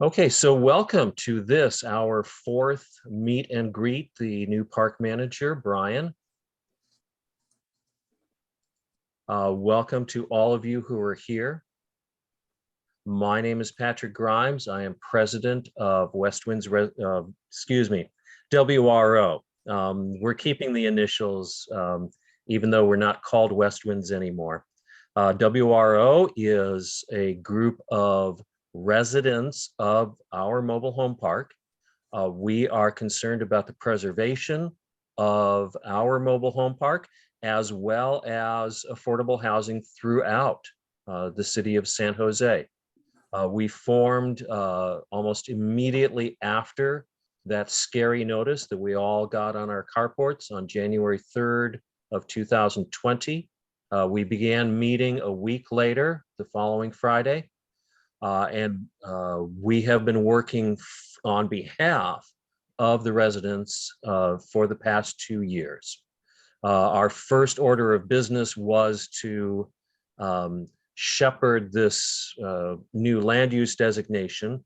Okay, so welcome to this, our fourth meet and greet, the new park manager, Brian. Welcome to all of you who are here. My name is Patrick Grimes. I am president of West Winds, WRO. We're keeping the initials, even though we're not called West Winds anymore. WRO is a group of residents of our mobile home park. We are concerned about the preservation of our mobile home park as well as affordable housing throughout the city of San Jose. We formed almost immediately after that scary notice that we all got on our carports on January 3rd of 2020. We began meeting a week later, the following Friday, and we have been working on behalf of the residents for the past 2 years. Our first order of business was to shepherd this new land use designation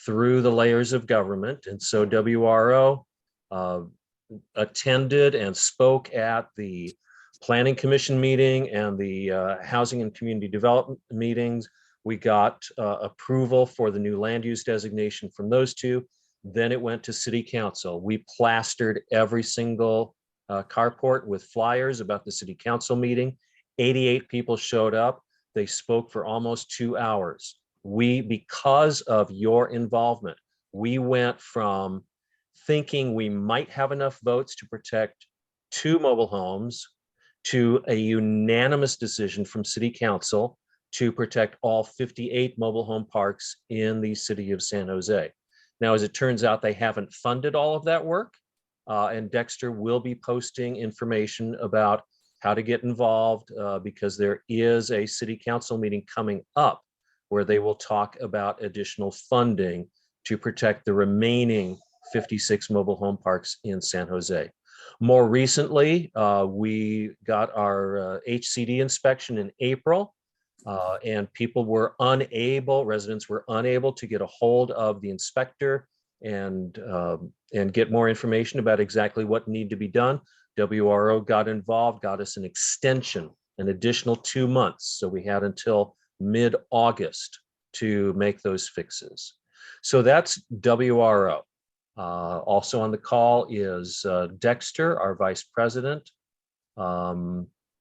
through the layers of government. And so WRO attended and spoke at the Planning Commission meeting and the Housing and Community Development meetings. We got approval for the new land use designation from those two. Then it went to City Council. We plastered every single carport with flyers about the City Council meeting. 88 people showed up. They spoke for almost 2 hours. Because of your involvement, we went from thinking we might have enough votes to protect 2 mobile homes to a unanimous decision from City Council to protect all 58 mobile home parks in the city of San Jose. Now, as it turns out, they haven't funded all of that work, and Dexter will be posting information about how to get involved because there is a City Council meeting coming up where they will talk about additional funding to protect the remaining 56 mobile home parks in San Jose. More recently, we got our HCD inspection in April, and residents were unable to get a hold of the inspector and get more information about exactly what needed to be done. WRO got involved, got us an extension, an additional 2 months. So we had until mid-August to make those fixes. So that's WRO. Also on the call is Dexter, our vice president.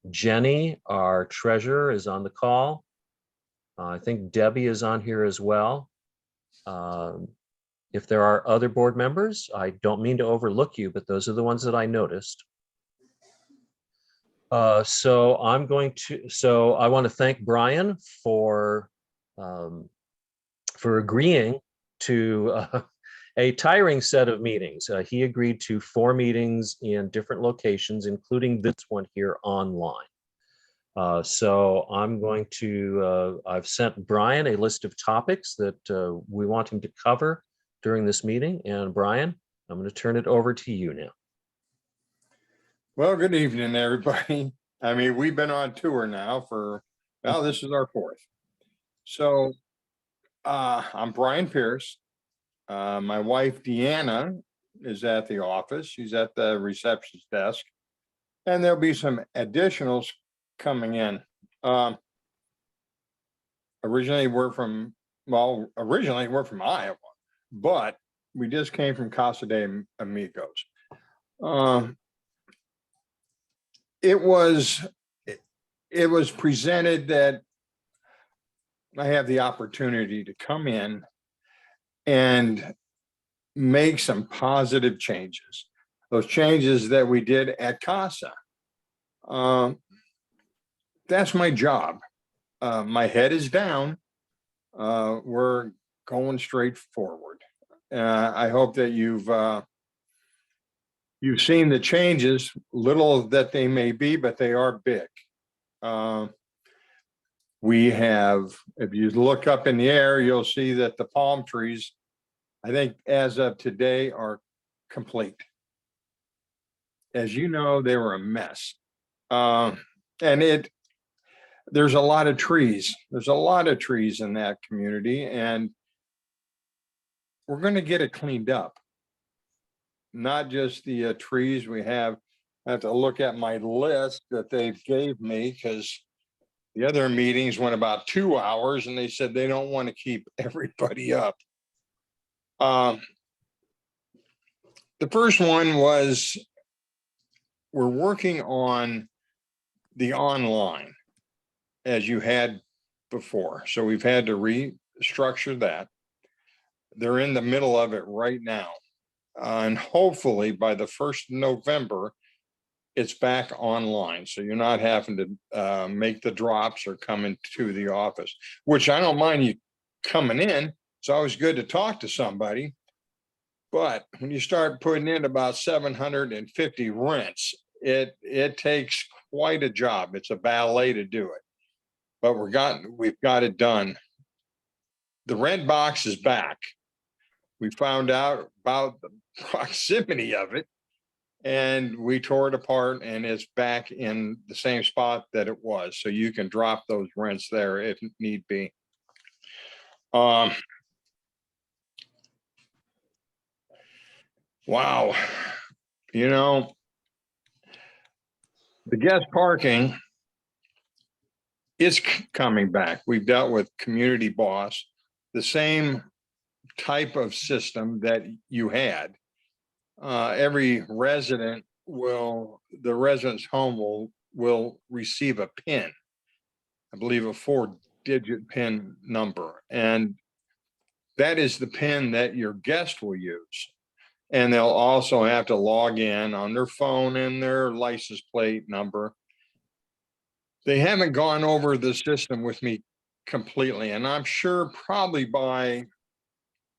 Jenny, our treasurer, is on the call. I think Debbie is on here as well. If there are other board members, I don't mean to overlook you, but those are the ones that I noticed. So I want to thank Brian for agreeing to a tiring set of meetings. He agreed to 4 meetings in different locations, including this one here online. So I've sent Brian a list of topics that we want him to cover during this meeting. And Brian, I'm going to turn it over to you now. Well, good evening, everybody. I mean, we've been on tour now this is our fourth. So I'm Brian Pierce. My wife, Deanna, is at the office. She's at the receptionist desk. And there'll be some additionals coming in. Originally, we're from Iowa, but we just came from Casa de Amigos. It was presented that I have the opportunity to come in and make some positive changes. Those changes that we did at Casa. That's my job. My head is down. We're going straight forward. I hope that you've seen the changes, little that they may be, but they are big. We have, if you look up in the air, you'll see that the palm trees, I think as of today, are complete. As you know, they were a mess. There's a lot of trees. There's a lot of trees in that community. And we're going to get it cleaned up. Not just the trees we have. I have to look at my list that they gave me because the other meetings went about 2 hours and they said they don't want to keep everybody up. The first one was we're working on the online as you had before. So we've had to restructure that. They're in the middle of it right now. And hopefully by the 1st of November, it's back online. So you're not having to make the drops or come into the office, which I don't mind you coming in. It's always good to talk to somebody. But when you start putting in about 750 rents, it takes quite a job. It's a ballet to do it. But we've got it done. The rent box is back. We found out about the proximity of it and we tore it apart and it's back in the same spot that it was. So you can drop those rents there if need be. Wow. You know, the guest parking is coming back. We've dealt with Community Boss, the same type of system that you had. Every resident the resident's home will receive a PIN, I believe a 4-digit PIN number. And that is the PIN that your guest will use. And they'll also have to log in on their phone and their license plate number. They haven't gone over the system with me completely. And I'm sure probably by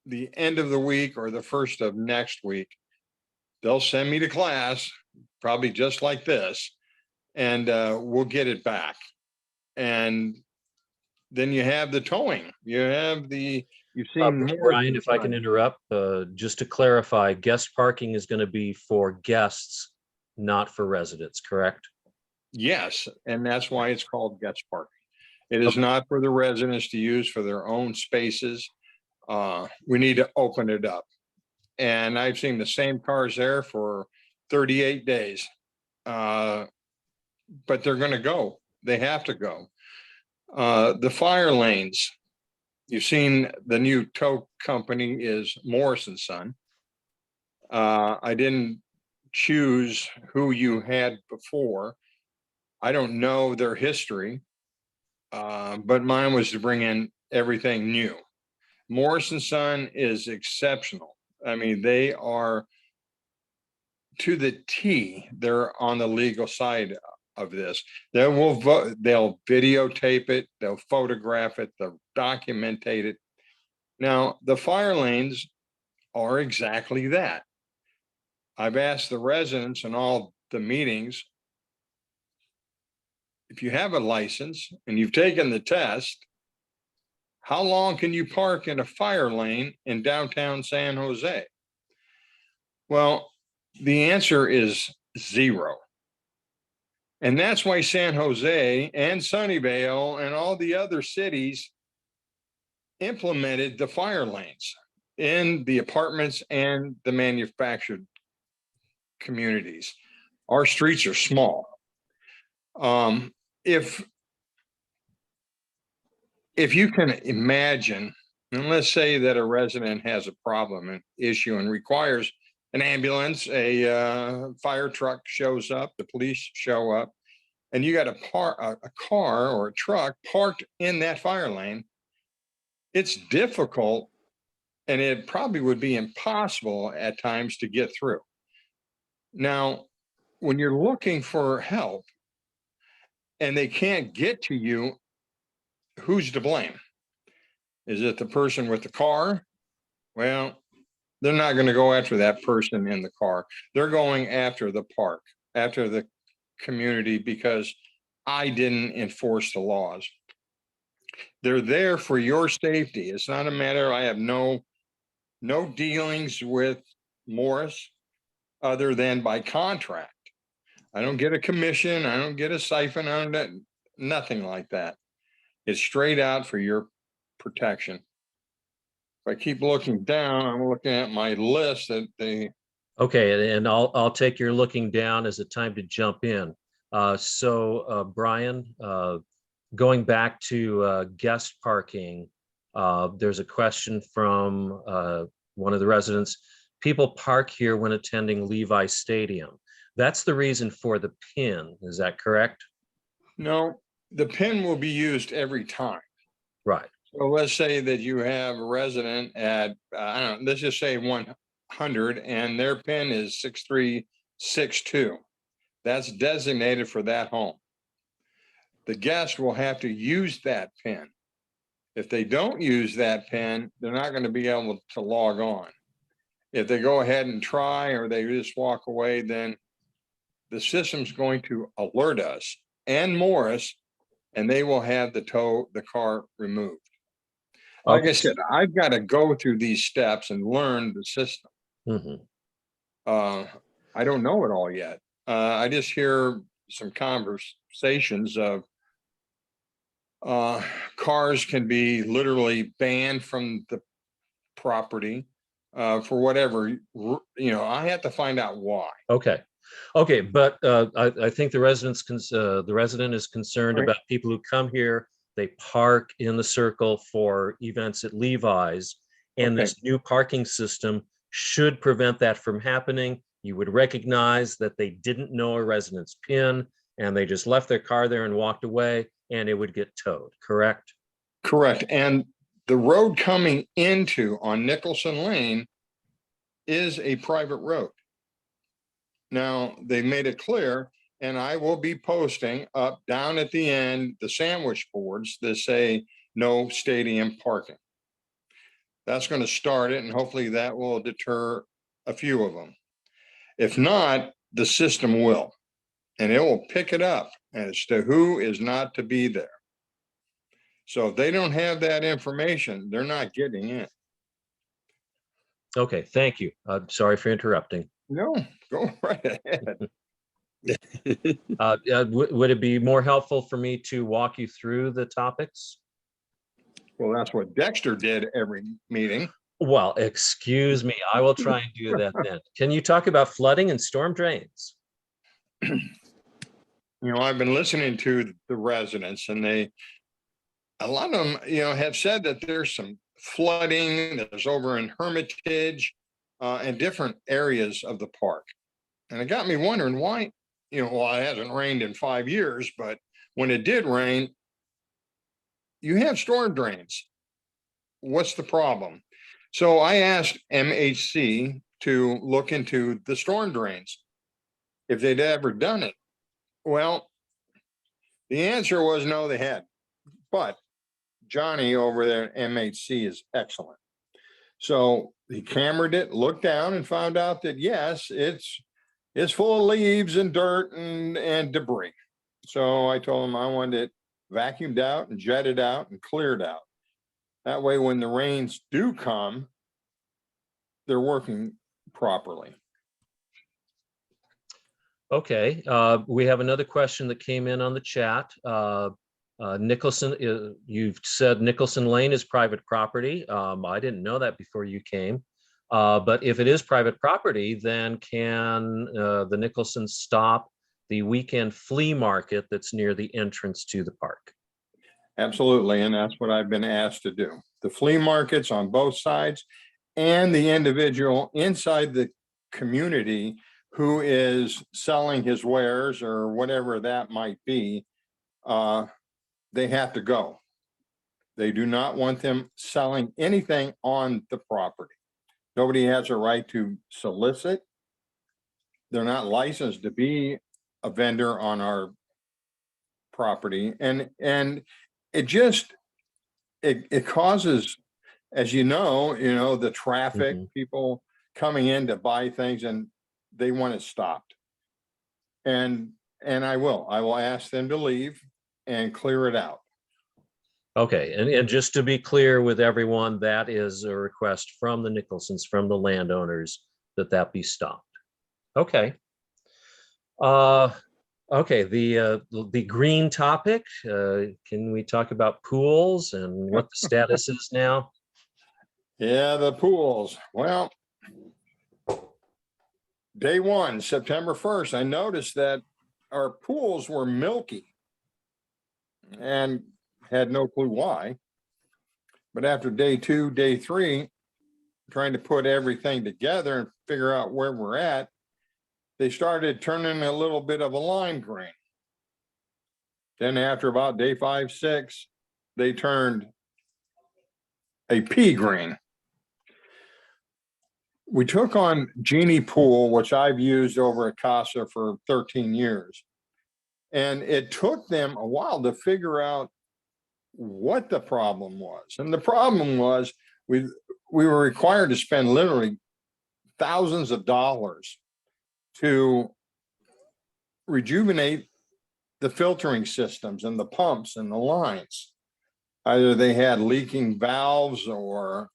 the end of the week or the first of next week, they'll send me to class, probably just like this, and we'll get it back. And then you have the towing. You've seen more. Brian, if I can interrupt, just to clarify, guest parking is going to be for guests, not for residents, correct? Yes, and that's why it's called guest parking. It is not for the residents to use for their own spaces. We need to open it up. And I've seen the same cars there for 38 days. But they're going to go. They have to go. The fire lanes. You've seen the new tow company is Morrison Son. I didn't choose who you had before. I don't know their history, but mine was to bring in everything new. Morrison Son is exceptional. I mean, they are to the T. They're on the legal side of this. They'll videotape it, they'll photograph it, they'll documentate it. Now, the fire lanes are exactly that. I've asked the residents in all the meetings, if you have a license and you've taken the test, how long can you park in a fire lane in downtown San Jose? Well, the answer is 0. And that's why San Jose and Sunnyvale and all the other cities implemented the fire lanes in the apartments and the manufactured communities. Our streets are small. If you can imagine, and let's say that a resident has a problem, an issue, and requires an ambulance, a fire truck shows up, the police show up, and you got a car or a truck parked in that fire lane, it's difficult and it probably would be impossible at times to get through. Now, when you're looking for help and they can't get to you, who's to blame? Is it the person with the car? Well, they're not going to go after that person in the car. They're going after the park, after the community, because I didn't enforce the laws. They're there for your safety. It's not a matter, I have no dealings with Morris other than by contract. I don't get a commission. I don't get a siphon on that. Nothing like that. It's straight out for your protection. if I keep looking down, I'm looking at my list that they, Okay, and I'll take your looking down as a time to jump in. Brian, going back to guest parking, there's a question from one of the residents. People park here when attending Levi Stadium. That's the reason for the pin. Is that correct? no, the pin will be used every time. Right. So let's say that you have a resident at, I don't know, let's just say 100 and their pin is 6362. That's designated for that home. The guest will have to use that pin. If they don't use that pin, they're not going to be able to log on. If they go ahead and try or they just walk away, then the system's going to alert us and Morris, and they will have the car removed. Like I said, I've got to go through these steps and learn the system. Mhm. I don't know it all yet. I just hear some conversations of cars can be literally banned from the property for whatever, I have to find out why. Okay. But I think the resident is concerned Right. about people who come here, they park in the circle for events at Levi's, and Okay. this new parking system should prevent that from happening. You would recognize that they didn't know a resident's PIN, and they just left their car there and walked away, and it would get towed, correct? Correct. And the road coming into on Nicholson Lane is a private road. Now, they made it clear, and I will be posting up down at the end, the sandwich boards that say no stadium parking. That's going to start it, and hopefully that will deter a few of them. If not, the system will, and it will pick it up as to who is not to be there. So if they don't have that information, they're not getting in. Okay, thank you. Sorry for interrupting. No, go right ahead. Would it be more helpful for me to walk you through the topics? Well, that's what Dexter did every meeting. Well, excuse me, I will try and do that then. Can you talk about flooding and storm drains? I've been listening to the residents, and a lot of them, have said that there's some flooding that's over in Hermitage and different areas of the park. And it got me wondering why, well, it hasn't rained in 5 years, but when it did rain, you have storm drains. What's the problem? So I asked MHC to look into the storm drains, if they'd ever done it. Well, the answer was no, they had. But Johnny over there at MHC is excellent. So he cameraed it, looked down, and found out that yes, it's full of leaves and dirt and debris. So I told him I wanted it vacuumed out and jetted out and cleared out. That way, when the rains do come, they're working properly. Okay, we have another question that came in on the chat. Nicholson, you've said Nicholson Lane is private property. I didn't know that before you came. But if it is private property, then can the Nicholson stop the weekend flea market that's near the entrance to the park? Absolutely, and that's what I've been asked to do. The flea markets on both sides and the individual inside the community who is selling his wares or whatever that might be, they have to go. They do not want them selling anything on the property. Nobody has a right to solicit. They're not licensed to be a vendor on our property. And it just, it causes, as the traffic, people coming in to buy things, and they want it stopped. And I will ask them to leave and clear it out. Okay, and just to be clear with everyone, that is a request from the Nicholsons, from the landowners, that be stopped. Okay. Okay, the green topic, can we talk about pools and what the status is now? Yeah, the pools. Well, day one, September 1st, I noticed that our pools were milky and had no clue why. But after day two, day three, trying to put everything together and figure out where we're at, they started turning a little bit of a lime green. Then after about day 5, 6, they turned a pea green. We took on Genie Pool, which I've used over at Casa for 13 years. And it took them a while to figure out what the problem was. And the problem was we were required to spend literally thousands of dollars to rejuvenate the filtering systems and the pumps and the lines. Either they had leaking valves or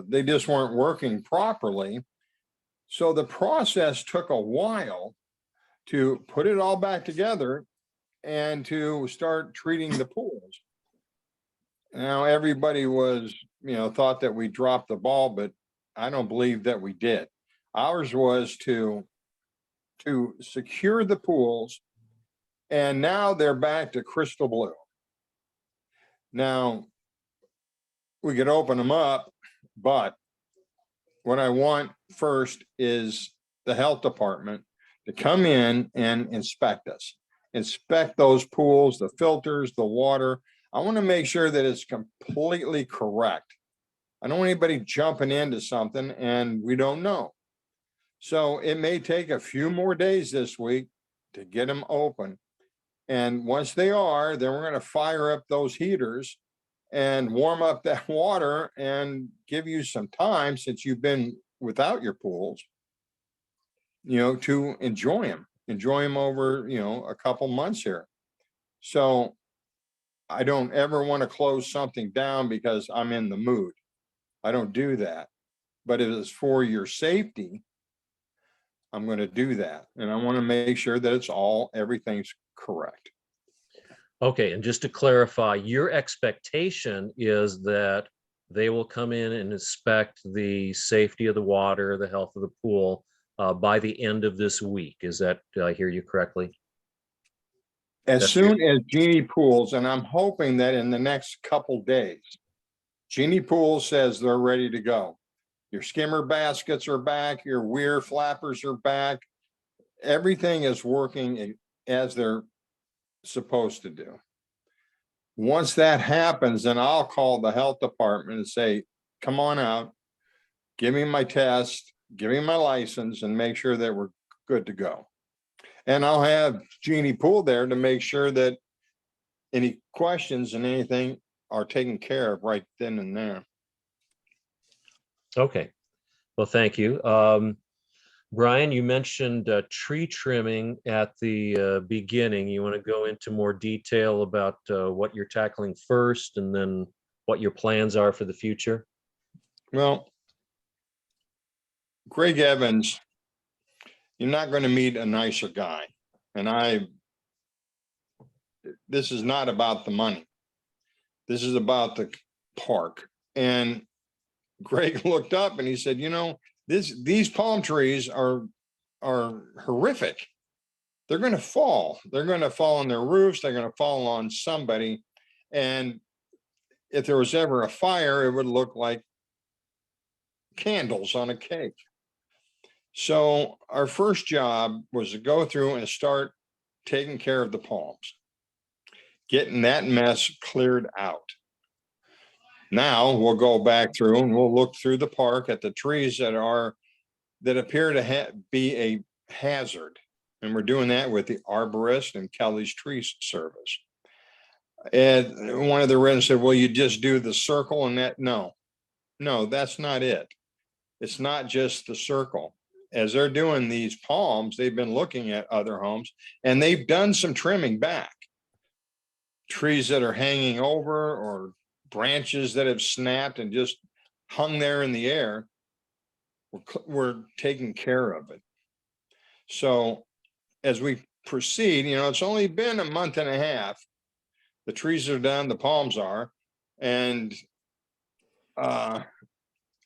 they just weren't working properly. So the process took a while to put it all back together and to start treating the pools. Now, everybody was, thought that we dropped the ball, but I don't believe that we did. Ours was to secure the pools, and now they're back to crystal blue. Now, we could open them up, but what I want first is the health department to come in and inspect us, inspect those pools, the filters, the water. I want to make sure that it's completely correct. I don't want anybody jumping into something and we don't know. So it may take a few more days this week to get them open. And once they are, then we're going to fire up those heaters and warm up that water and give you some time, since you've been without your pools, to enjoy them over, a couple months here. So I don't ever want to close something down because I'm in the mood. I don't do that. But if it's for your safety, I'm going to do that. And I want to make sure that everything's correct. Okay, and just to clarify, your expectation is that they will come in and inspect the safety of the water, the health of the pool by the end of this week. Is that, did I hear you correctly? As soon as Genie Pools, and I'm hoping that in the next couple days, Genie Pools says they're ready to go. Your skimmer baskets are back, your weir flappers are back. Everything is working as they're supposed to do. Once that happens, then I'll call the health department and say, come on out, give me my test, give me my license, and make sure that we're good to go. And I'll have Genie Pool there to make sure that any questions and anything are taken care of right then and there. Okay, well, thank you. Brian, you mentioned tree trimming at the beginning. You want to go into more detail about what you're tackling first and then what your plans are for the future? Well, Greg Evans, you're not going to meet a nicer guy. And this is not about the money. This is about the park. And Greg looked up and he said, these palm trees are horrific. They're going to fall. They're going to fall on their roofs. They're going to fall on somebody. And if there was ever a fire, it would look like candles on a cake. So our first job was to go through and start taking care of the palms, getting that mess cleared out. Now we'll go back through and we'll look through the park at the trees that appear to be a hazard. And we're doing that with the arborist and Kelly's Tree Service. And one of the residents said, well, you just do the circle and that. No, that's not it. It's not just the circle. As they're doing these palms, they've been looking at other homes and they've done some trimming back. Trees that are hanging over or branches that have snapped and just hung there in the air, we're taking care of it. So as we proceed, it's only been a month and a half. The trees are done, the palms are, and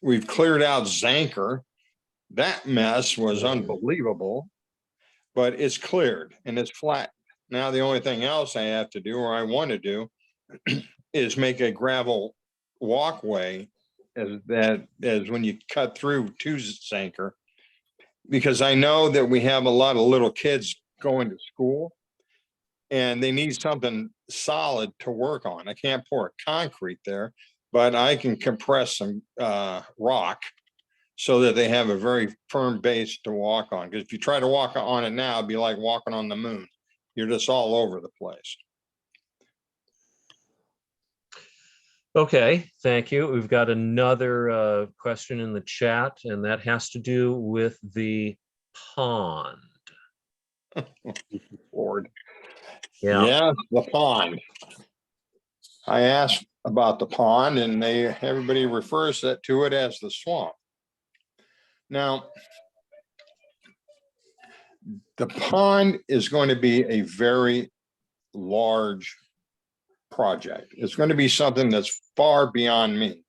we've cleared out Zanker. That mess was unbelievable, but it's cleared and it's flat. Now, the only thing else I have to do, or I want to do, is make a gravel walkway as when you cut through to Zanker, because I know that we have a lot of little kids going to school and they need something solid to work on. I can't pour concrete there, but I can compress some rock so that they have a very firm base to walk on. Because if you try to walk on it now, it'd be like walking on the moon. You're just all over the place. Okay, thank you. We've got another question in the chat, and that has to do with the pond. Lord. Yeah. Yeah, the pond. I asked about the pond, and everybody refers to it as the swamp. Now, the pond is going to be a very large project. It's going to be something that's far beyond me.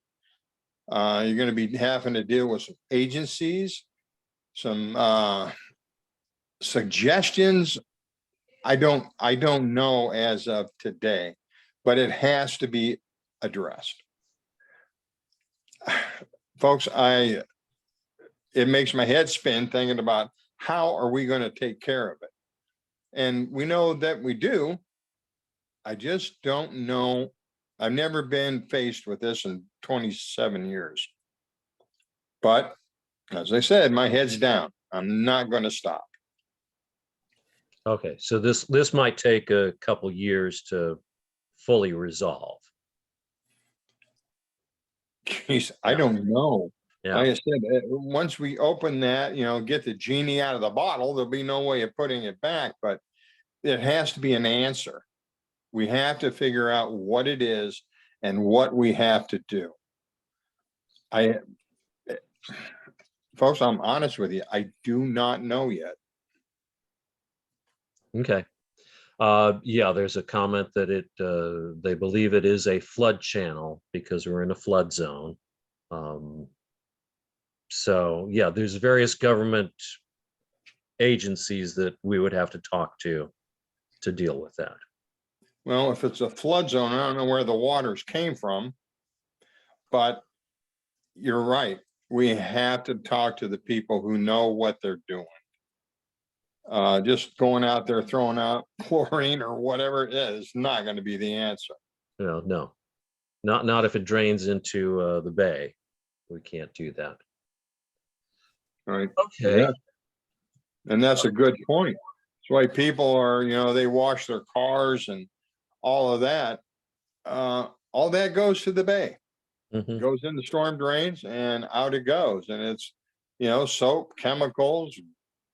You're going to be having to deal with some agencies, some suggestions. I don't know as of today, but it has to be addressed. Folks, it makes my head spin thinking about how are we going to take care of it? And we know that we do. I just don't know. I've never been faced with this in 27 years. But as I said, my head's down. I'm not going to stop. Okay, so this might take a couple years to fully resolve. Jeez, I don't know. Yeah. Like I said, once we open that, get the genie out of the bottle, there'll be no way of putting it back, but it has to be an answer. We have to figure out what it is and what we have to do. Folks, I'm honest with you. I do not know yet. Okay. Yeah, there's a comment that they believe it is a flood channel because we're in a flood zone. So yeah, there's various government agencies that we would have to talk to deal with that. Well, if it's a flood zone, I don't know where the waters came from, but you're right. We have to talk to the people who know what they're doing. Just going out there throwing out chlorine or whatever it is not going to be the answer. No, not if it drains into the bay. We can't do that. All right. Okay. Yeah. And that's a good point. That's why people are, they wash their cars and all of that. All that goes to the bay. Mhm. Goes in the storm drains and out it goes. And it's, soap, chemicals,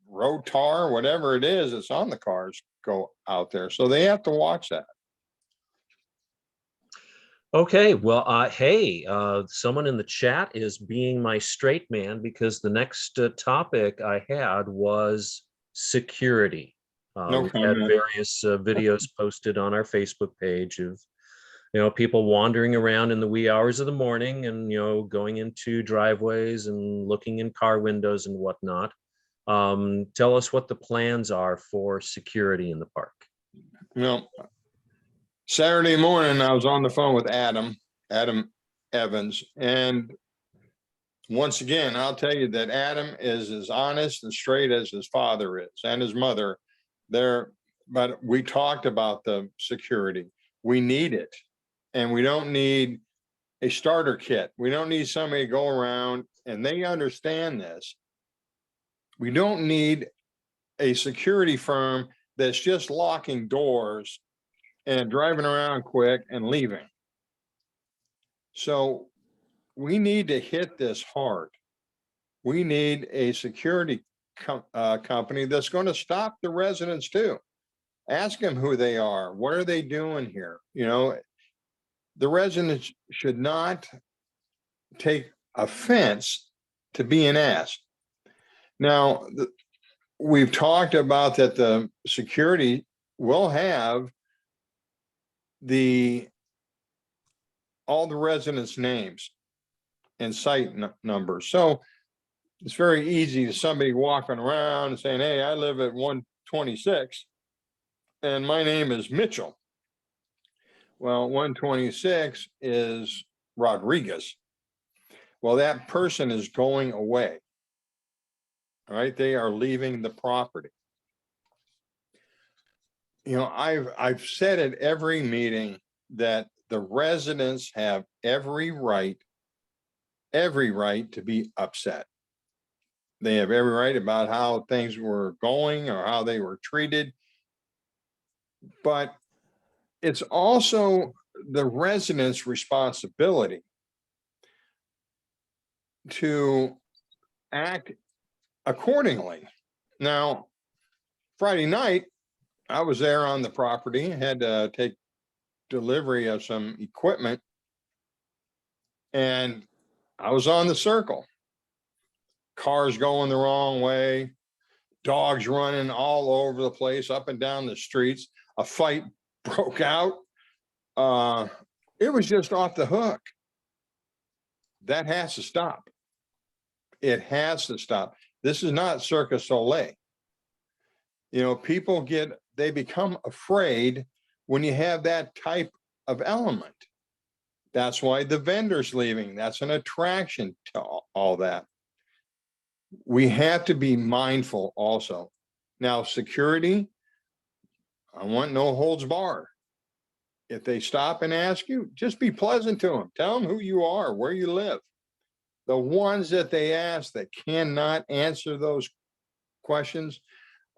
road tar, whatever it is that's on the cars go out there. So they have to watch that. Okay, well, hey, someone in the chat is being my straight man because the next topic I had was security. No We had comment. various videos posted on our Facebook page of, people wandering around in the wee hours of the morning and, going into driveways and looking in car windows and whatnot. Tell us what the plans are for security in the park. Saturday morning, I was on the phone with Adam Evans. And once again, I'll tell you that Adam is as honest and straight as his father is and his mother there. But we talked about the security. We need it. And we don't need a starter kit. We don't need somebody to go around, and they understand this. We don't need a security firm that's just locking doors and driving around quick and leaving. So we need to hit this hard. We need a security company that's going to stop the residents too. Ask them who they are. What are they doing here? The residents should not take offense to being asked. Now, we've talked about that the security will have all the residents' names. and site numbers. So it's very easy to somebody walking around and saying, hey, I live at 126 and my name is Mitchell. Well, 126 is Rodriguez. Well, that person is going away. All right, they are leaving the property. You know, I've said at every meeting that the residents have every right to be upset. They have every right about how things were going or how they were treated. But it's also the residents' responsibility to act accordingly. Now, Friday night, I was there on the property, had to take delivery of some equipment, and I was on the circle. Cars going the wrong way, dogs running all over the place, up and down the streets. A fight broke out. It was just off the hook. That has to stop. It has to stop. This is not Cirque du Soleil. You know, people they become afraid when you have that type of element. That's why the vendor's leaving. That's an attraction to all that. We have to be mindful also. Now, security, I want no holds barred. If they stop and ask you, just be pleasant to them. Tell them who you are, where you live. The ones that they ask that cannot answer those questions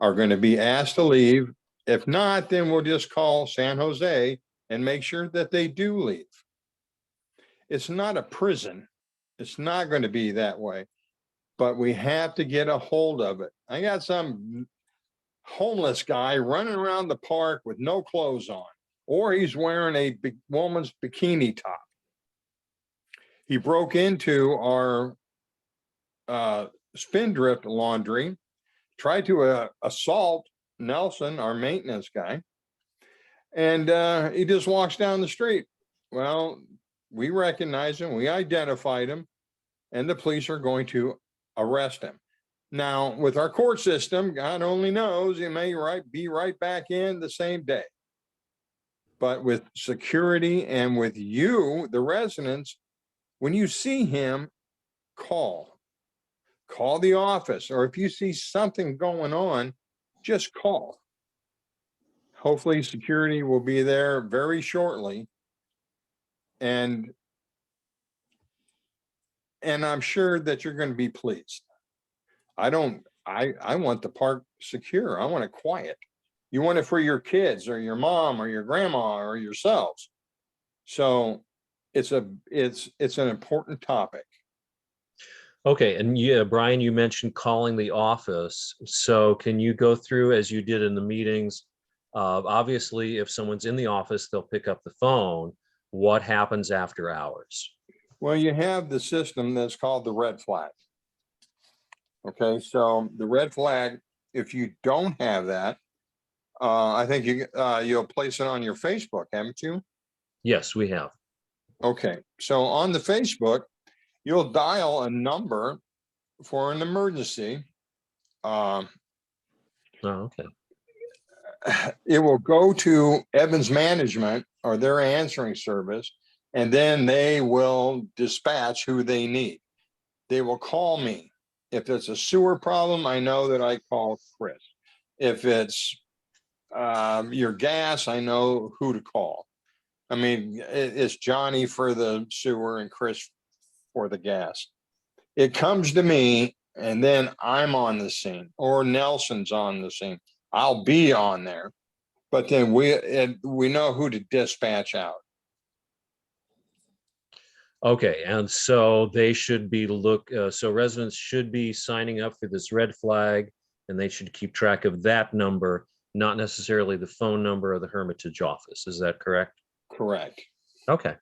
are going to be asked to leave. If not, then we'll just call San Jose and make sure that they do leave. It's not a prison. It's not going to be that way, but we have to get a hold of it. I got some homeless guy running around the park with no clothes on, or he's wearing a woman's bikini top. He broke into our Spindrift laundry, tried to assault Nelson, our maintenance guy, and he just walks down the street. Well, we recognize him, we identified him, and the police are going to arrest him. Now, with our court system, God only knows, he may be right back in the same day. But with security and with you, the residents, when you see him, call the office, or if you see something going on, just call. Hopefully security will be there very shortly. And I'm sure that you're going to be pleased. I want the park secure. I want it quiet. You want it for your kids or your mom or your grandma or yourselves. So it's an important topic. Okay, and yeah, Brian, you mentioned calling the office. So can you go through, as you did in the meetings, obviously, if someone's in the office, they'll pick up the phone. What happens after hours? Well, you have the system that's called the red flag. Okay, so the red flag, if you don't have that, I think you'll place it on your Facebook, haven't you? Yes, we have. Okay, so on the Facebook, you'll dial a number for an emergency. Oh, okay. It will go to Evans Management or their answering service, and then they will dispatch who they need. They will call me. If it's a sewer problem, I know that I call Chris. If it's your gas, I know who to call. I mean, it's Johnny for the sewer and Chris for the gas. It comes to me, and then I'm on the scene, or Nelson's on the scene. I'll be on there, but then we know who to dispatch out. Okay, and so they should be so residents should be signing up for this red flag, and they should keep track of that number, not necessarily the phone number of the Hermitage office. Is that correct? Correct. Okay.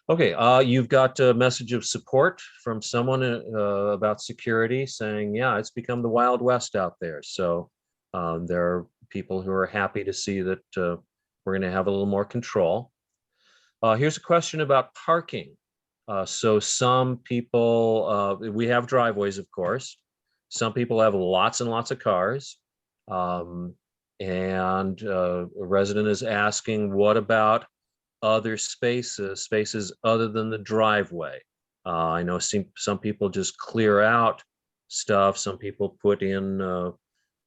Okay, you've got a message of support from someone about security saying, yeah, it's become the Wild West out there. So there are people who are happy to see that we're going to have a little more control. Here's a question about parking. So some people, we have driveways, of course. Some people have lots and lots of cars. And a resident is asking, what about other spaces other than the driveway? I know some people just clear out stuff. Some people put in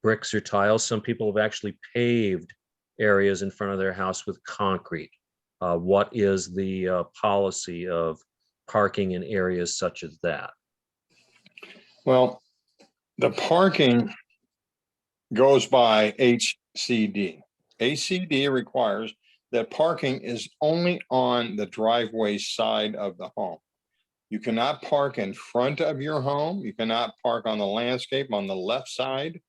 bricks or tiles. Some people have actually paved areas in front of their house with concrete. What is the policy of parking in areas such as that? Well, the parking goes by HCD. HCD requires that parking is only on the driveway side of the home. You cannot park in front of your home. You cannot park on the landscape on the left side.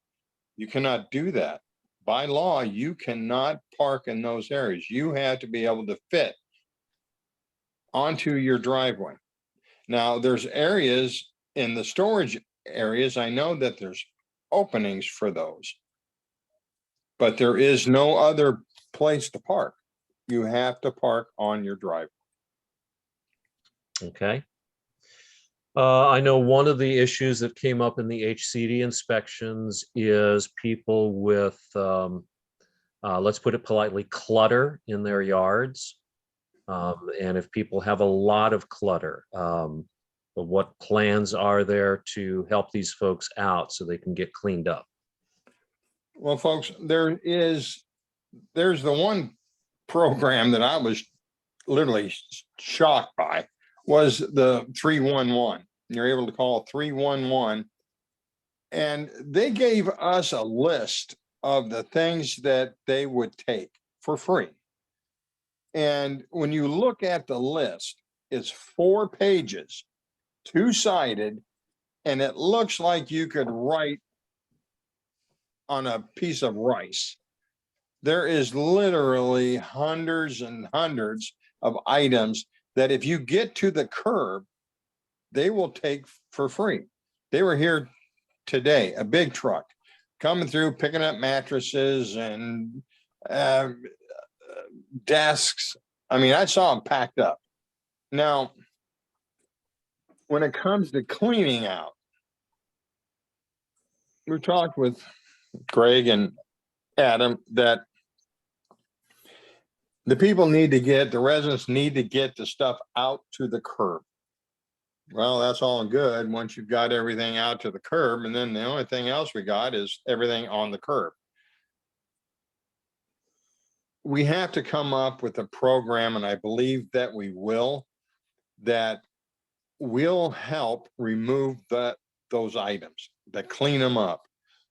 You cannot do that. By law, you cannot park in those areas. You have to be able to fit onto your driveway. Now, there's areas in the storage areas, I know that there's openings for those, but there is no other place to park. You have to park on your driveway. Okay. I know one of the issues that came up in the HCD inspections is people with, let's put it politely, clutter in their yards. And if people have a lot of clutter, what plans are there to help these folks out so they can get cleaned up? Well, folks, there's the one program that I was literally shocked by was the 311. You're able to call 311, and they gave us a list of the things that they would take for free. And when you look at the list, it's 4 pages, 2-sided, and it looks like you could write on a piece of rice. There is literally hundreds and hundreds of items that if you get to the curb, they will take for free. They were here today, a big truck coming through, picking up mattresses and desks. I mean, I saw them packed up. Now, when it comes to cleaning out, we talked with Greg and Adam that the residents need to get the stuff out to the curb. Well, that's all good once you've got everything out to the curb, and then the only thing else we got is everything on the curb. We have to come up with a program, and I believe that we will, that will help remove those items, that clean them up.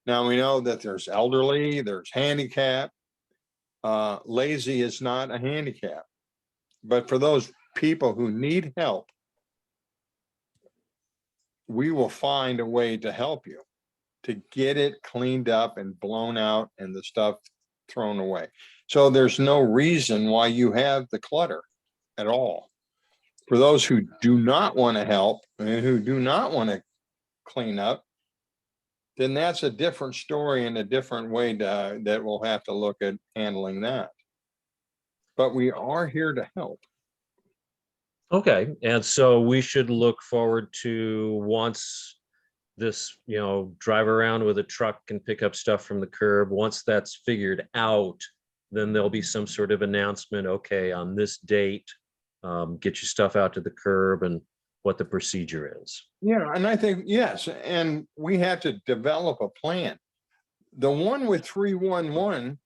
Now, we know that there's elderly, there's handicap. Lazy is not a handicap, but for those people who need help, we will find a way to help you to get it cleaned up and blown out and the stuff thrown away. So there's no reason why you have the clutter at all. For those who do not want to help and who do not want to clean up, then that's a different story and a different way that we'll have to look at handling that. But we are here to help. Okay, and so we should look forward to, once this, drive around with a truck and pick up stuff from the curb, once that's figured out, then there'll be some sort of announcement, okay, on this date, get your stuff out to the curb and what the procedure is. Yeah, and I think, yes, and we have to develop a plan. The one with 311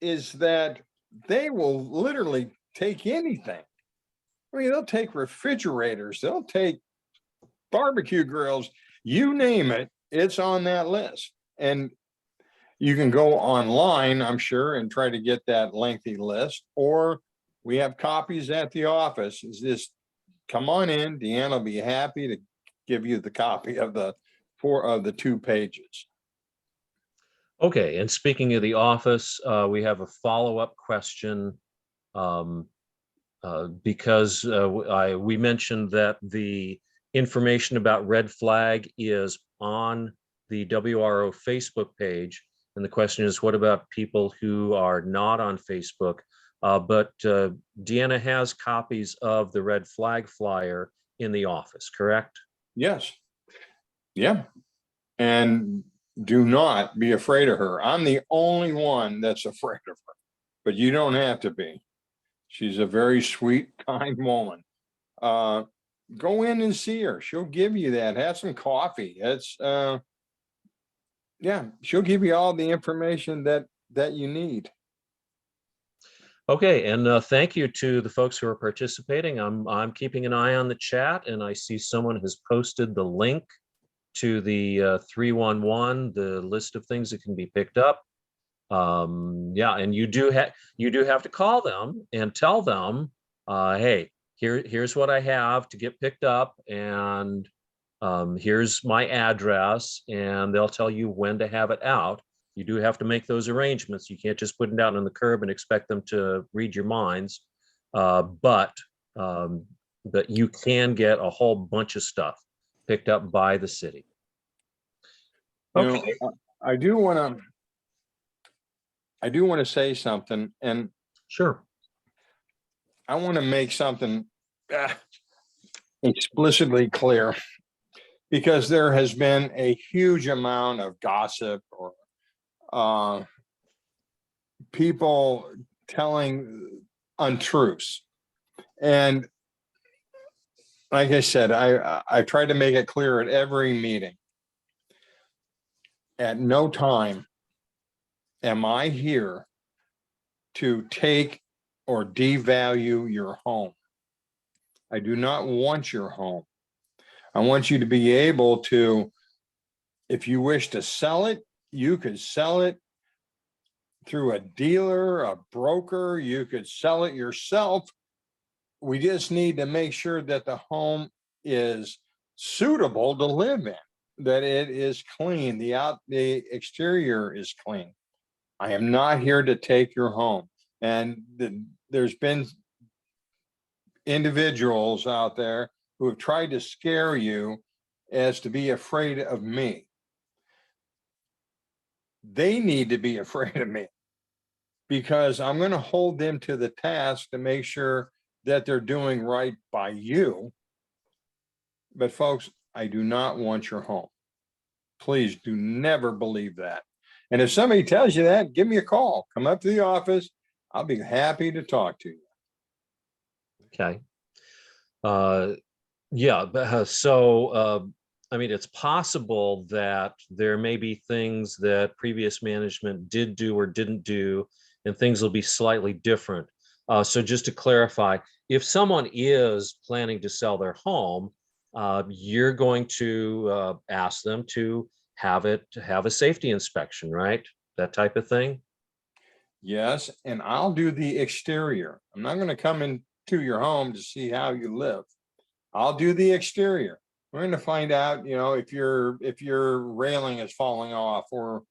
is that they will literally take anything. I mean, they'll take refrigerators, they'll take barbecue grills, you name it, it's on that list. And you can go online, I'm sure, and try to get that lengthy list, or we have copies at the office. Is this, come on in, Deanna will be happy to give you the copy of the 2 pages. Okay, and speaking of the office, we have a follow-up question. Because we mentioned that the information about red flag is on the WRO Facebook page. And the question is, what about people who are not on Facebook? But Deanna has copies of the red flag flyer in the office, correct? Yes. Yeah. And do not be afraid of her. I'm the only one that's afraid of her, but you don't have to be. She's a very sweet, kind woman. Go in and see her. She'll give you that. Have some coffee. Yeah, she'll give you all the information that you need. Okay, and thank you to the folks who are participating. I'm keeping an eye on the chat, and I see someone has posted the link to the 311, the list of things that can be picked up. Yeah, and you do have to call them and tell them, hey, here's what I have to get picked up, and here's my address, and they'll tell you when to have it out. You do have to make those arrangements. You can't just put it out on the curb and expect them to read your minds. But you can get a whole bunch of stuff picked up by the city. You know, Okay, I do want to say something, and sure. I want to make something explicitly clear, because there has been a huge amount of gossip or people telling untruths. And like I said, I tried to make it clear at every meeting. At no time am I here to take or devalue your home. I do not want your home. I want you to be able to, if you wish to sell it, you could sell it through a dealer, a broker, you could sell it yourself. We just need to make sure that the home is suitable to live in, that it is clean, the exterior is clean. I am not here to take your home. And there's been individuals out there who have tried to scare you as to be afraid of me. They need to be afraid of me, because I'm going to hold them to the task to make sure that they're doing right by you. But folks, I do not want your home. Please do never believe that. And if somebody tells you that, give me a call. Come up to the office. I'll be happy to talk to you. Okay. Yeah, so I mean, it's possible that there may be things that previous management did do or didn't do, and things will be slightly different. So just to clarify, if someone is planning to sell their home, you're going to ask them to have a safety inspection, right? That type of thing. Yes, and I'll do the exterior. I'm not going to come into your home to see how you live. I'll do the exterior. We're going to find out, if your railing is falling off, or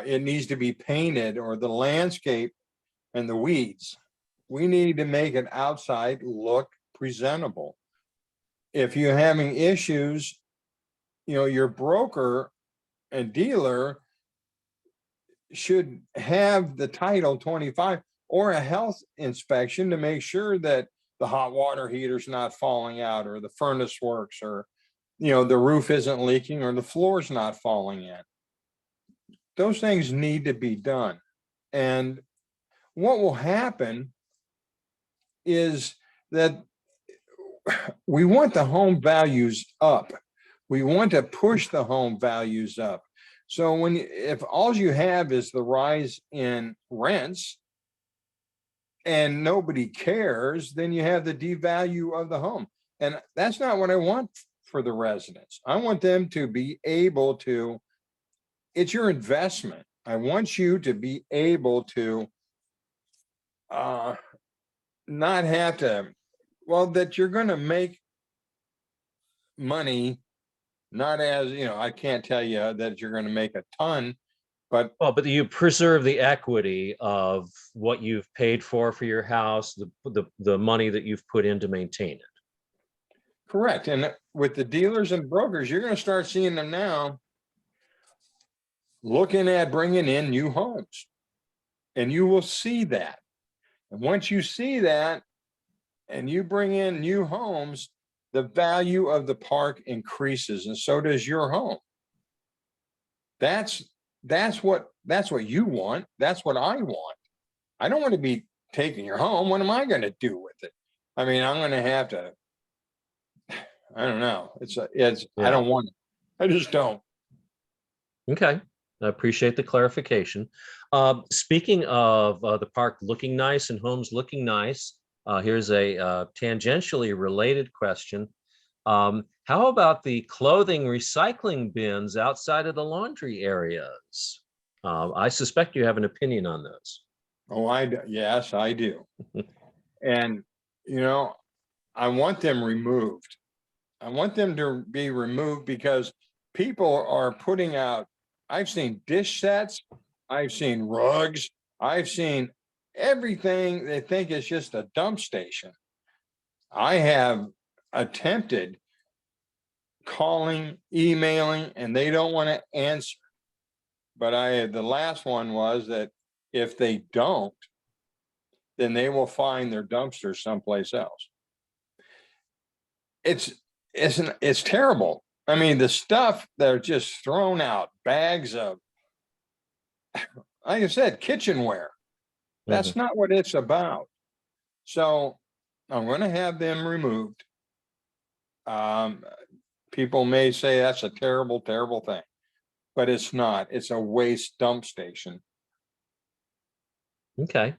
it needs to be painted, or the landscape and the weeds. We need to make it outside look presentable. If you're having issues, your broker and dealer should have the Title 25 or a health inspection to make sure that the hot water heater's not falling out, or the furnace works, or the roof isn't leaking, or the floor's not falling in. Those things need to be done. And what will happen is that we want the home values up. We want to push the home values up. So if all you have is the rise in rents and nobody cares, then you have the devalue of the home. And that's not what I want for the residents. I want them to be able to, it's your investment. I want you to be able to not have to, that you're going to make money, not as, I can't tell you that you're going to make a ton, but you preserve the equity of what you've paid for your house, the money that you've put in to maintain it. Correct. And with the dealers and brokers, you're going to start seeing them now looking at bringing in new homes, and you will see that. And once you see that and you bring in new homes, the value of the park increases, and so does your home. That's what you want. That's what I want. I don't want to be taking your home. What am I going to do with it? I mean, I'm going to have to, I don't know. I Yeah. don't want it. I just don't. Okay, I appreciate the clarification. Speaking of the park looking nice and homes looking nice, here's a tangentially related question. How about the clothing recycling bins outside of the laundry areas? I suspect you have an opinion on those. Oh, yes, I do. And, you know, I want them removed. I want them to be removed because people are putting out, I've seen dish sets, I've seen rugs, I've seen everything they think is just a dump station. I have attempted calling, emailing, and they don't want to answer. But the last one was that if they don't, then they will find their dumpster someplace else. It's terrible. I mean, the stuff they're just thrown out, bags of, like I said, kitchenware. That's not what it's about. So I'm going to have them removed. People may say that's a terrible, terrible thing, but it's not. It's a waste dump station. Okay.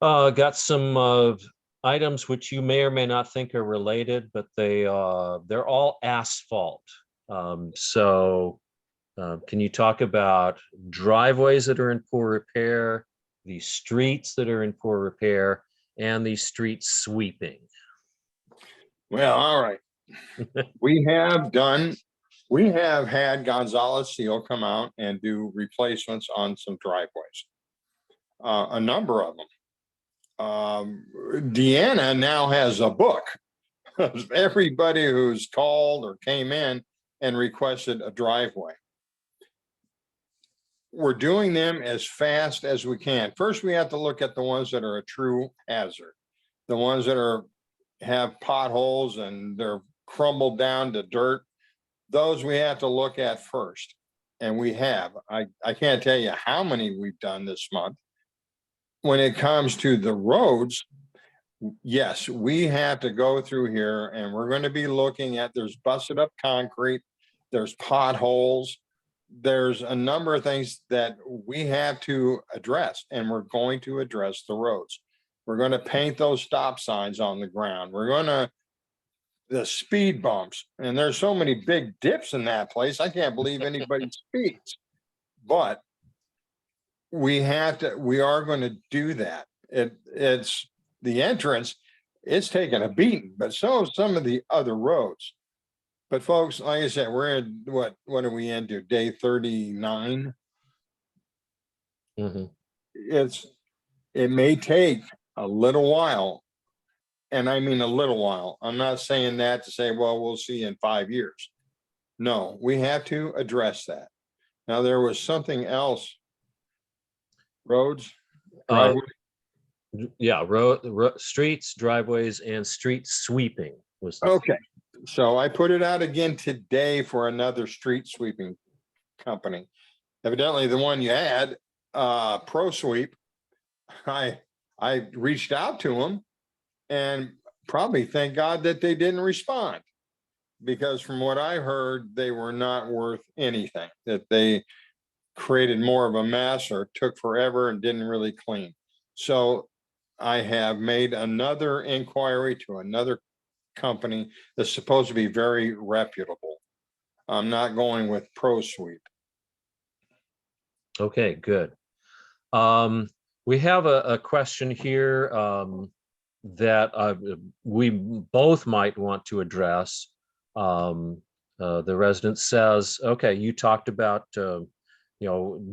Got some items which you may or may not think are related, but they're all asphalt. So can you talk about driveways that are in poor repair, the streets that are in poor repair, and the street sweeping? Well, all right. We have had Gonzalez Seal come out and do replacements on some driveways. A number of them. Deanna now has a book of everybody who's called or came in and requested a driveway. We're doing them as fast as we can. First, we have to look at the ones that are a true hazard. The ones that have potholes and they're crumbled down to dirt. Those we have to look at first. And we have. I can't tell you how many we've done this month. When it comes to the roads, yes, we have to go through here and we're going to be looking at, there's busted up concrete, there's potholes, there's a number of things that we have to address, and we're going to address the roads. We're going to paint those stop signs on the ground. We're going to, the speed bumps, and there's so many big dips in that place. I can't believe anybody speeds, but we are going to do that. It's the entrance, it's taking a beating, but so have some of the other roads. But folks, like I said, we're in what are we into? Day 39. It may take a little while. And I mean a little while. I'm not saying that to say, well, we'll see in 5 years. No, we have to address that. Now, there was something else. Roads, driveway. Yeah, streets, driveways, and street sweeping was okay. So I put it out again today for another street sweeping company. Evidently, the one you had, Pro Sweep, I reached out to them and probably thank God that they didn't respond, because from what I heard, they were not worth anything, that they created more of a mess or took forever and didn't really clean. So I have made another inquiry to another company that's supposed to be very reputable. I'm not going with Pro Sweep. Okay, good. We have a question here that we both might want to address. The resident says, okay, you talked about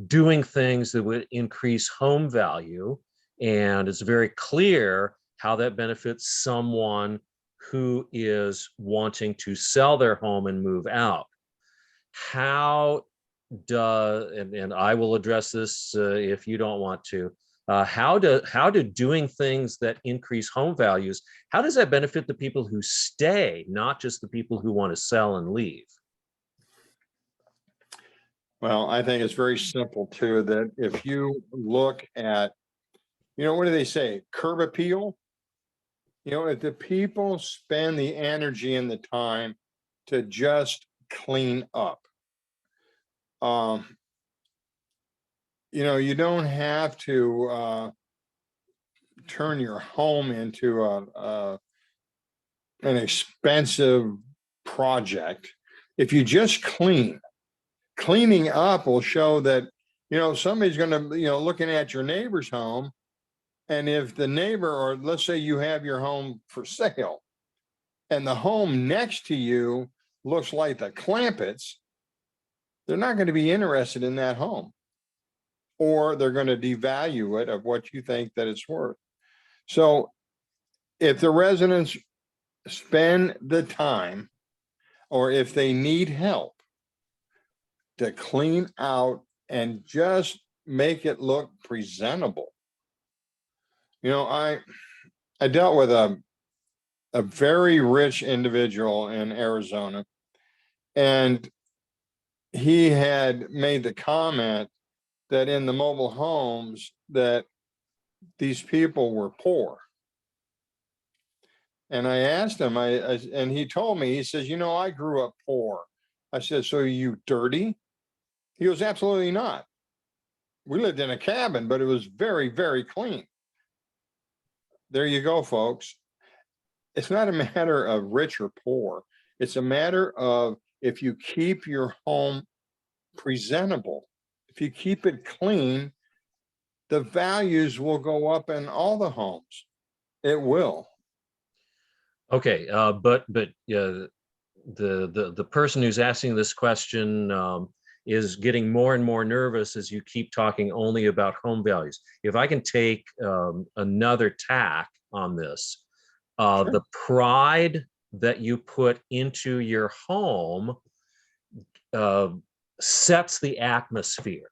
doing things that would increase home value, and it's very clear how that benefits someone who is wanting to sell their home and move out. How does, and I will address this if you don't want to, How do doing things that increase home values, how does that benefit the people who stay, not just the people who want to sell and leave? Well, I think it's very simple too, that if you look at, what do they say? Curb appeal. If the people spend the energy and the time to just clean up, you don't have to turn your home into an expensive project. If you just cleaning up will show that, somebody's going to, looking at your neighbor's home. And if the neighbor, or let's say you have your home for sale and the home next to you looks like the Clampetts, they're not going to be interested in that home, or they're going to devalue it of what you think that it's worth. So if the residents spend the time, or if they need help to clean out and just make it look presentable. I dealt with a very rich individual in Arizona, and he had made the comment that in the mobile homes that these people were poor. And I asked him, and he told me, he says, I grew up poor. I said, so are you dirty? He goes, absolutely not. We lived in a cabin, but it was very, very clean. There you go, folks. It's not a matter of rich or poor. It's a matter of, if you keep your home presentable, if you keep it clean, the values will go up in all the homes. It will. Okay, but the person who's asking this question is getting more and more nervous as you keep talking only about home values. If I can take another tack on this, Sure. the pride that you put into your home sets the atmosphere.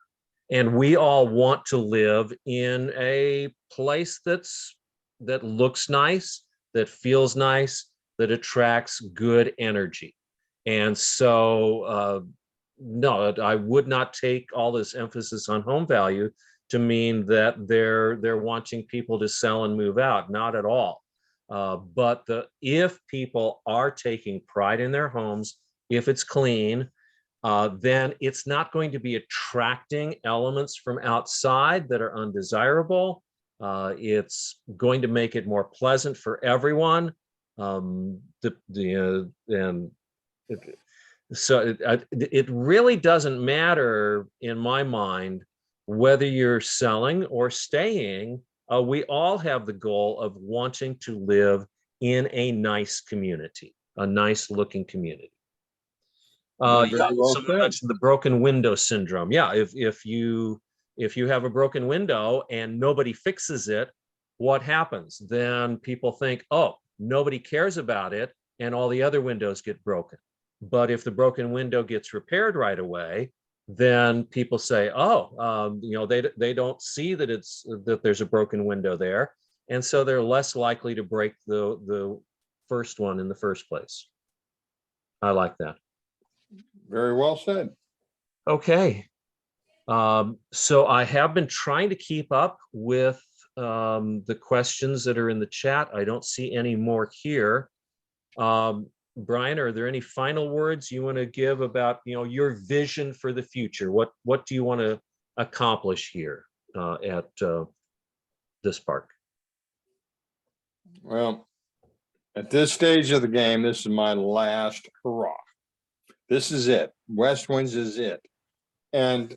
And we all want to live in a place that looks nice, that feels nice, that attracts good energy. And so, no, I would not take all this emphasis on home value to mean that they're wanting people to sell and move out. Not at all. But if people are taking pride in their homes, if it's clean, then it's not going to be attracting elements from outside that are undesirable. It's going to make it more pleasant for everyone. So it really doesn't matter in my mind whether you're selling or staying. We all have the goal of wanting to live in a nice community, a nice looking community. Yeah, someone mentioned the broken window syndrome. Yeah, if you have a broken window and nobody fixes it, what happens? Then people think, oh, nobody cares about it, and all the other windows get broken. But if the broken window gets repaired right away, then people say, oh, they don't see that there's a broken window there, and so they're less likely to break the first one in the first place. I like that. Very well said. Okay. So I have been trying to keep up with the questions that are in the chat. I don't see any more here. Brian, are there any final words you want to give about, your vision for the future? What do you want to accomplish here at this park? Well, at this stage of the game, this is my last hurrah. This is it. West Winds is it. And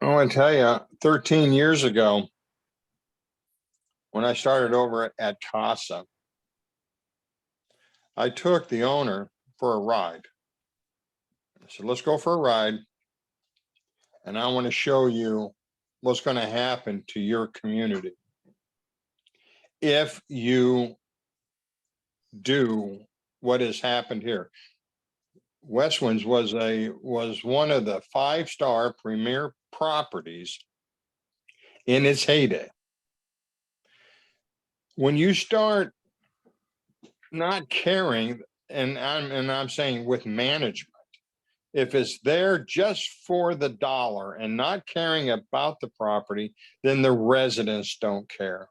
I want to tell you, 13 years ago, when I started over at Casa, I took the owner for a ride. I said, let's go for a ride. And I want to show you what's going to happen to your community if you do what has happened here. West Winds was one of the 5-star premier properties in its heyday. When you start not caring, and I'm saying with management, if it's there just for the dollar and not caring about the property, then the residents don't care.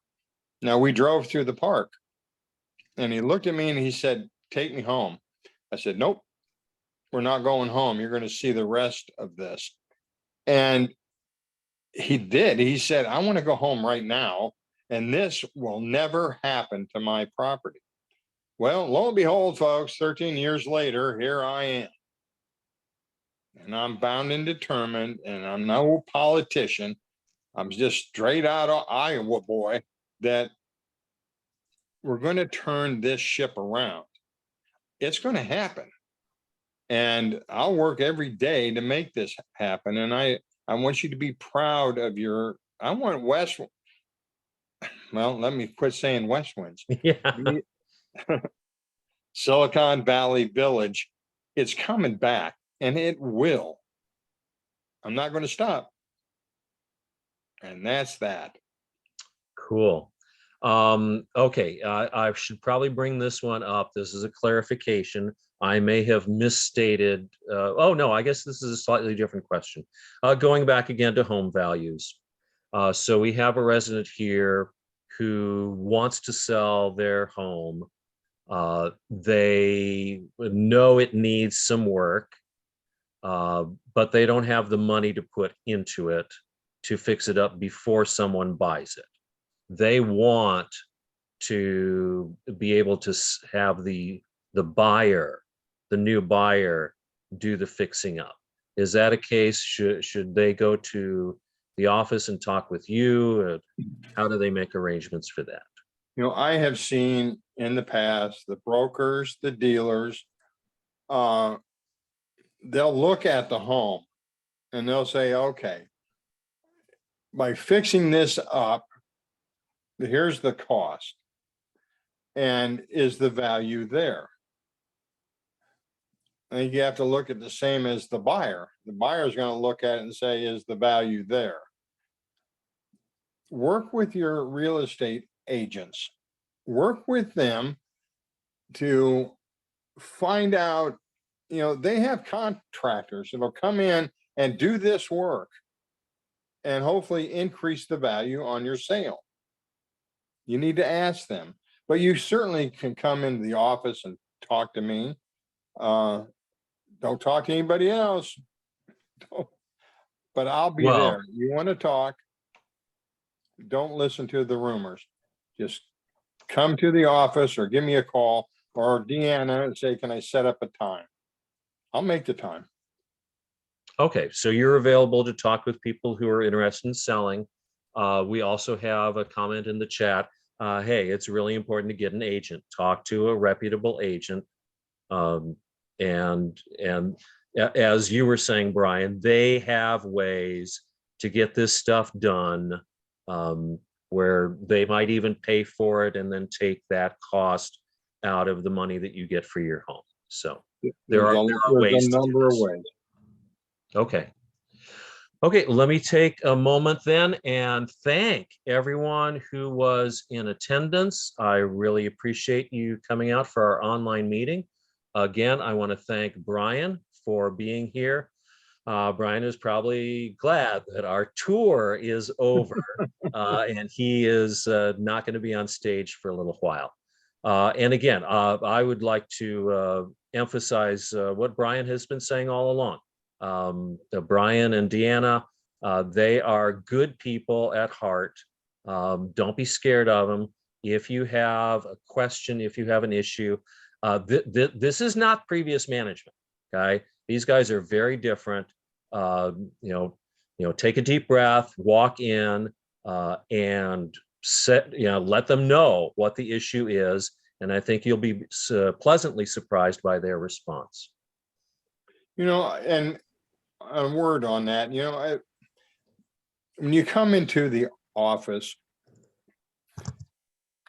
Now, we drove through the park and he looked at me and he said, "Take me home." I said, "Nope, we're not going home. You're going to see the rest of this." And he did. He said, "I want to go home right now, and this will never happen to my property." Well, lo and behold, folks, 13 years later, here I am. And I'm bound and determined, and I'm no politician. I'm just straight out of Iowa boy, that we're going to turn this ship around. It's going to happen. And I'll work every day to make this happen. And I want you to be proud of I want West, well, let me quit saying West Winds. Yeah. Silicon Valley Village, it's coming back and it will. I'm not going to stop. And that's that. Cool. Okay, I should probably bring this one up. This is a clarification. I may have misstated. Oh, no, I guess this is a slightly different question. Going back again to home values. So we have a resident here who wants to sell their home. They know it needs some work, but they don't have the money to put into it to fix it up before someone buys it. They want to be able to have the buyer, the new buyer, do the fixing up. Is that a case? Should they go to the office and talk with you? How do they make arrangements for that? I have seen in the past, the brokers, the dealers, they'll look at the home and they'll say, "Okay, by fixing this up, here's the cost. And is the value there?" I think you have to look at the same as the buyer. The buyer is going to look at it and say, "Is the value there?" Work with your real estate agents. Work with them to find out, they have contractors that'll come in and do this work and hopefully increase the value on your sale. You need to ask them, but you certainly can come into the office and talk to me. Don't talk to anybody else. But I'll be Well, there. You want to talk, don't listen to the rumors. Just come to the office or give me a call, or Deanna, and say, "Can I set up a time?" I'll make the time. okay, so you're available to talk with people who are interested in selling. We also have a comment in the chat. Hey, it's really important to get an agent. Talk to a reputable agent. And as you were saying, Brian, they have ways to get this stuff done, where they might even pay for it and then take that cost out of the money that you get for your home. So there are ways a to do number of this. ways. Okay. Okay, let me take a moment then and thank everyone who was in attendance. I really appreciate you coming out for our online meeting. Again, I want to thank Brian for being here. Brian is probably glad that our tour is over and he is not going to be on stage for a little while. And again, I would like to emphasize what Brian has been saying all along. Brian and Deanna, they are good people at heart. Don't be scared of them. If you have a question, if you have an issue, this is not previous management. Okay, these guys are very different. Take a deep breath, walk in, and let them know what the issue is, and I think you'll be pleasantly surprised by their response. And a word on that, when you come into the office,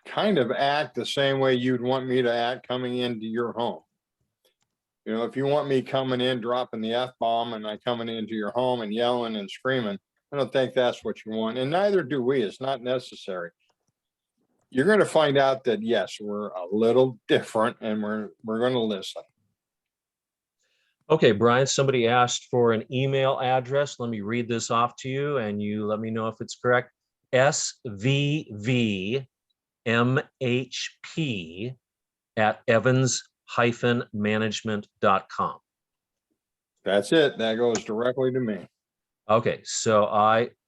kind of act the same way you'd want me to act coming into your home. If you want me coming in, dropping the F-bomb, and I coming into your home and yelling and screaming, I don't think that's what you want, and neither do we. It's not necessary. You're going to find out that yes, we're a little different, and we're going to listen. Okay, Brian, somebody asked for an email address. Let me read this off to you and you let me know if it's correct. svvmhp@evans-management.com. That's it. That goes directly to me. Okay, so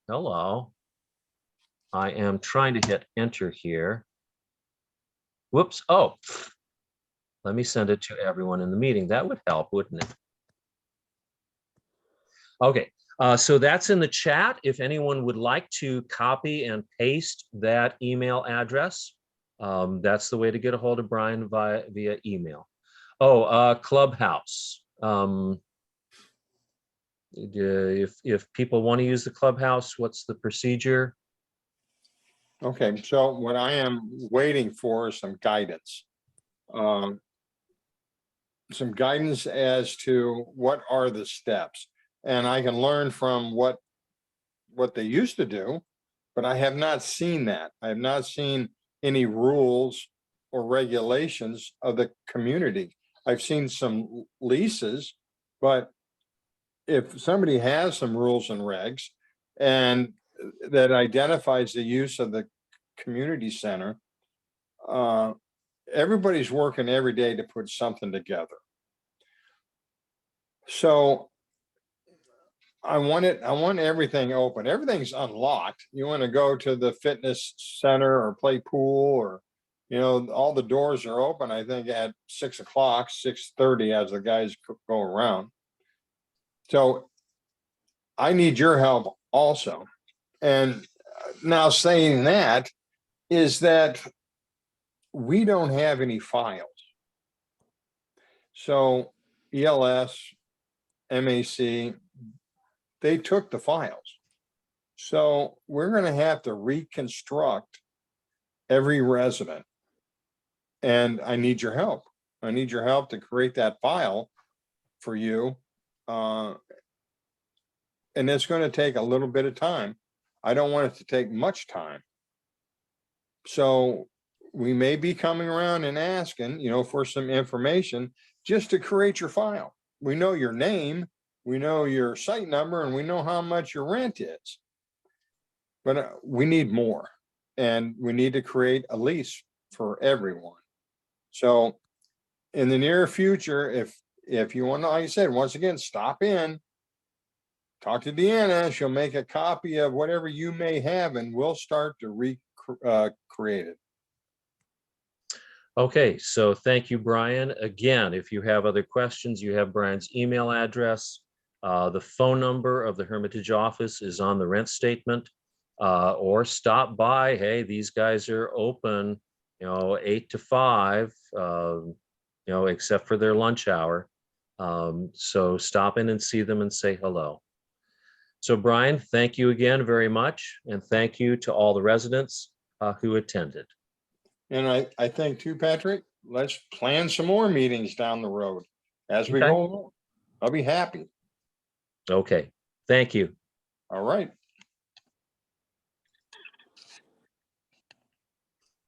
hello. I am trying to hit enter here. Whoops. Oh, let me send it to everyone in the meeting. That would help, wouldn't it? Okay, so that's in the chat. If anyone would like to copy and paste that email address, that's the way to get a hold of Brian via email. Oh, Clubhouse. If people want to use the Clubhouse, what's the procedure? Okay, so what I am waiting for is some guidance. Some guidance as to what are the steps. And I can learn from what they used to do, but I have not seen that. I have not seen any rules or regulations of the community. I've seen some leases, but if somebody has some rules and regs and that identifies the use of the community center, everybody's working every day to put something together. So I want everything open. Everything's unlocked. You want to go to the fitness center or play pool, or, all the doors are open, I think at 6 o'clock, 6:30 as the guys go around. So I need your help also. And now saying that is that we don't have any files. So ELS, MAC, they took the files. So we're going to have to reconstruct every resident. And I need your help. I need your help to create that file for you. And it's going to take a little bit of time. I don't want it to take much time. So we may be coming around and asking, for some information just to create your file. We know your name, we know your site number, and we know how much your rent is. But we need more, and we need to create a lease for everyone. So in the near future, if you want to, like I said, once again, stop in, talk to Deanna. She'll make a copy of whatever you may have, and we'll start to recreate it. Okay, so thank you, Brian. Again, if you have other questions, you have Brian's email address. The phone number of the Hermitage office is on the rent statement, or stop by. Hey, these guys are open, 8 to 5, except for their lunch hour. So stop in and see them and say hello. So Brian, thank you again very much. And thank you to all the residents who attended. And I think too, Patrick, let's plan some more meetings down the road as we Okay. go along. I'll be happy. Okay, thank you. All right.